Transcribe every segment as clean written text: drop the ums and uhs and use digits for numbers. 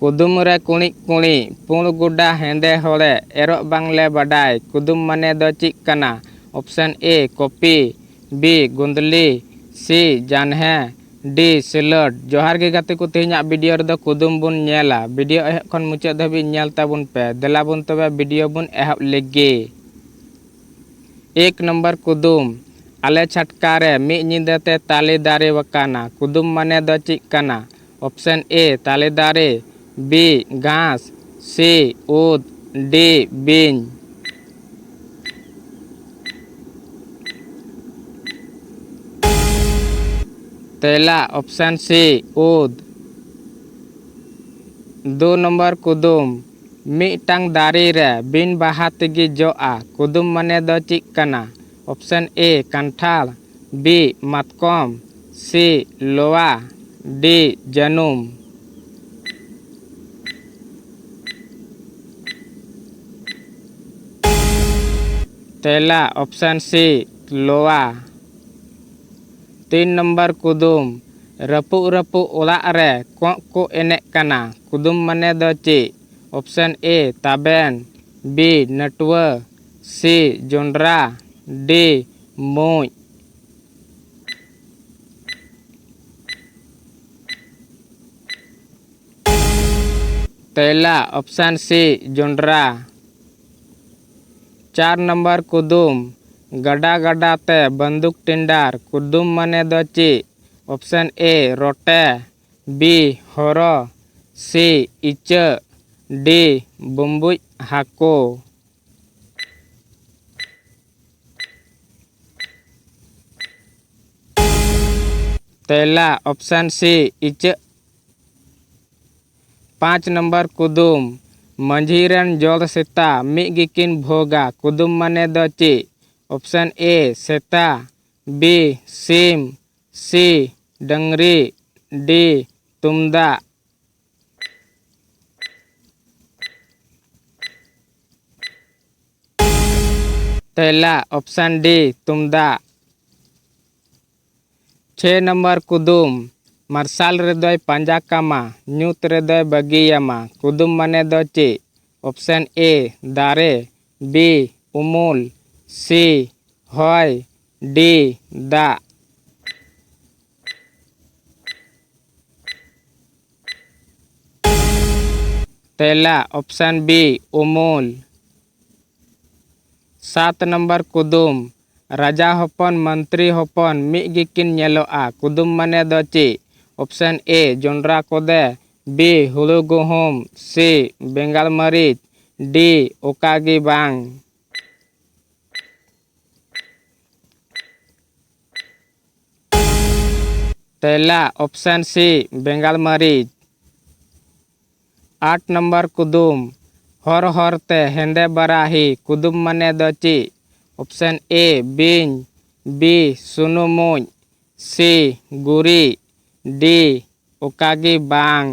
कुदुम रे कुणी कुणी पुण गुड्डा हेंदे होले एरो बांगले बाडाय कुदुम माने दो चिक कना। ऑप्शन ए कॉपी, बी गुंदली, सी जानहे, डी सिलट। जोहार के गाते को तेहना वीडियो रे कुदुम बुन नेला। वीडियो एहब खन मुचाद धाबी नेल ताबुन पे। देला बुन तबे वीडियो बुन एहब लेगे। एक नंबर कुदुम आले छटकारे मी निंदते ताली दारे वकाना। कुदुम माने दो चिक कना। ऑप्शन ए ताली दारे, बी घास, सी ऊद, डी बीन। तेला ऑप्शन सी ऊद। 2 नंबर कुदुम मिटांग दारी रे बिन बाहा तेगी जोआ। कुदुम माने दो चिक कना। ऑप्शन ए कांठाल, बी मातकम, सी लोआ, डी जनुम। तेला ऑप्शन सी लोआ। 3 नंबर कुदुम रपु रपु ओला रे कोक को एने कना। कुदुम माने दो ची। ऑप्शन ए ताबेन, बी नटुआ, सी जोंड्रा, डी मुई। तेला ऑप्शन सी जोंड्रा। 4 नंबर कुदुम गडा गडा ते बंदूक टिंडार। कुदुम माने दो ची। ऑप्शन ए रोटे, बी होरो, सी इचा, डी बुम्बुज हाको। तेला ऑप्शन सी इचा। 5 नंबर कुदुम मंझीरन जोल सेता मिगिकिन भोगा। कुदुम माने दो ची। ऑप्शन ए सेता, बी सीम, सी डंगरी, डी तुमदा। तेला ऑप्शन डी तुमदा। 6 नंबर कुदुम मार्शल रेदोय पंजा कामा न्यूत रेदोय बगियामा। कुदुम माने दो ची। ऑप्शन ए दारे, बी उमुल, सी हॉय, डी दा। तेला ऑप्शन बी उमुल। 7 नंबर कुदुम राजा हपन मंत्री हपन मिगिकिन नेलोआ। कुदुम माने दो ची। ऑप्शन ए जोंड्रा कोदे, बी हुलु गुहुम, सी बेंगाल मरीच, डी ओकागी बांग। तेला ऑप्शन सी बेंगाल मरीच। 8 नंबर कुदुम हर हरते हेंदे बराही। कुदुम माने दो ची। ऑप्शन ए बीन, बी सुनुमुज, सी गुरी, डी ओकागी बांग।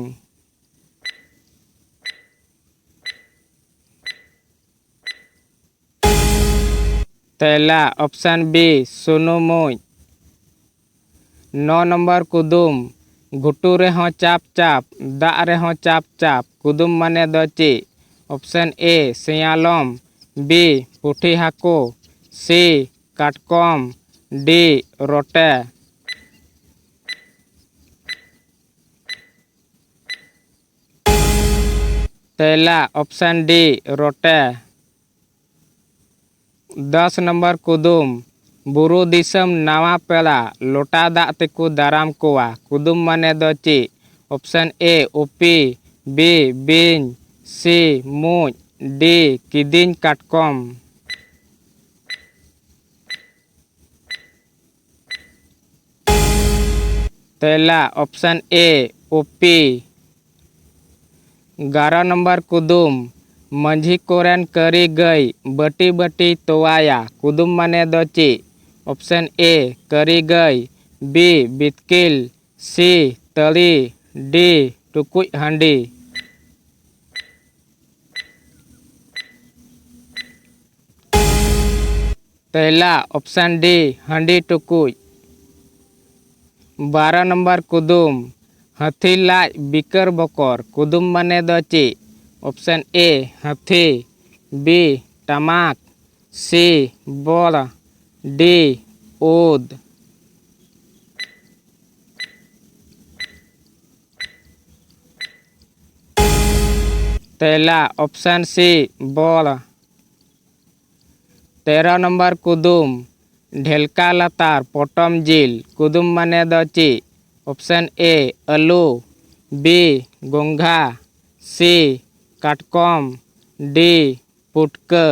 तेला ऑप्शन बी सुनुमुज। 9 नंबर कुदुम घुटू रे हो चाप चाप दा रे हो चाप चाप। कुदुम माने दो ची। ऑप्शन ए सियालम, बी पुठी हाको, सी काटकम, डी रोटे। तेला ऑप्शन डी रोटे। 10 नंबर कुदुम बुरु दिसम नावा पेला लोटा दा तेकु दाराम कोआ। कुदुम माने दो ची। ऑप्शन ए उपी, बी बीन, सी मुज, डी किदिन काटकम। तेला ऑप्शन ए उपी। 11 नंबर कुदुम मंझी कोरेन करी गई बटी बटी तोवाया। कुदुम माने दो ची। ऑप्शन ए करी गई, बी बितकिल, सी तली, डी टुकुज हांडी। पहला ऑप्शन डी हांडी टुकुज। 12 नंबर कुदुम हाथी लाज बिकर बकर कुदुम माने दो ची ऑप्शन ए हाथी बी टमाक सी बॉल डी ऊद तेला ऑप्शन सी बॉल 13 नंबर कुदुम ढेलका लतार पटम जिल कुदुम माने दो ची ऑप्शन ए आलू बी गोंघा सी काटकम डी पुटका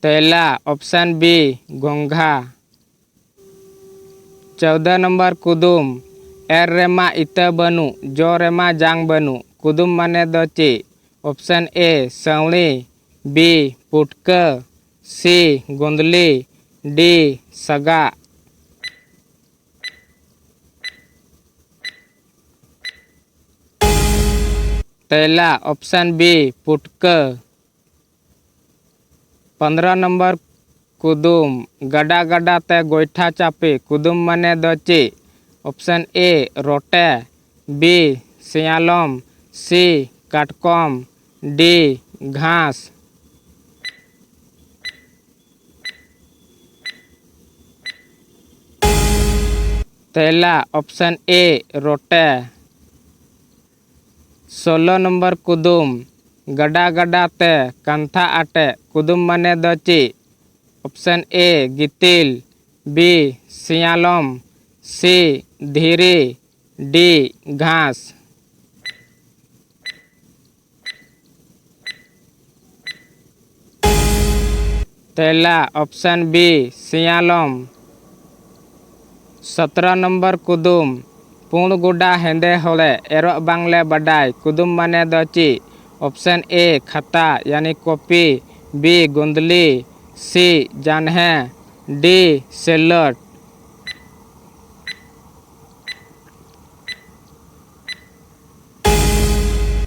तेला ऑप्शन बी गोंघा 14 नंबर कुदुम एर रेमा इता बनु जो रेमा जांग बनु कुदुम माने दो ची ऑप्शन ए सावली बी पुटका सी गोंदली डी सगा तेला ऑप्शन बी पुटका 15 नंबर कुदुम गडा गडा ते गोइठा चापे कुदुम माने दो ची ऑप्शन ए रोटे बी सियालम सी काटकम डी घास तेला ऑप्शन ए रोटे 16 नंबर कुदुम गडा गडा ते कंथा आटे कुदुम माने दो ची ऑप्शन ए गितिल बी सियालम सी धीरी डी घास तेला ऑप्शन बी सियालम 17 नंबर कुदुम पुण गुडा हेंदे होले एरो बांगले बडाई कुदुम माने दो ची ऑप्शन ए खता यानी कॉपी बी गोंदली सी जानहे डी सेलट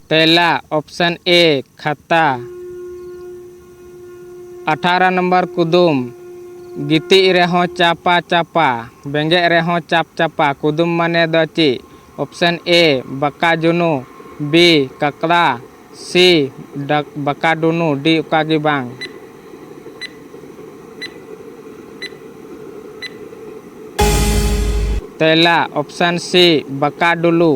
तेला ऑप्शन ए खता 18 नंबर कुदुम गिति रेहो चापा चापा बेंगे रेहो चाप चापा कुदुम माने दो ची ऑप्शन ए बका जुनु बी ककड़ा सी बका दुनु डी उकागी बांग तेला ऑप्शन सी बका डुलू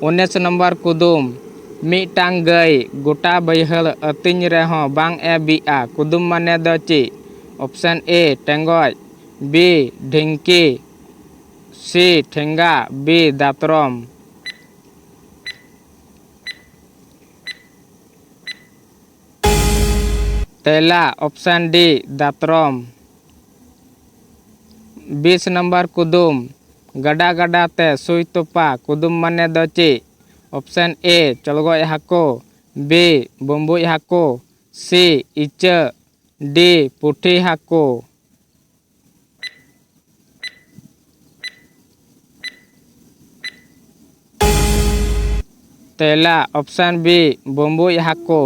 19 नंबर कुदुम मिटांग गई गोटा बैहल अतिन रेहो बांग ए बिया कुदुम माने दो ची ऑप्शन ए टेंगोय बी ढिंकी सी ठेंगा बी दातरम तेला ऑप्शन डी दातरम 20 नंबर कुदुम गडा गडा ते सुई तोपा कुदुम माने दो ची ऑप्शन ए चलगोय हाको बी बम्बुई हाको सी इचा डी पुठी हाको तेला ऑप्शन बी बम्बुई हाको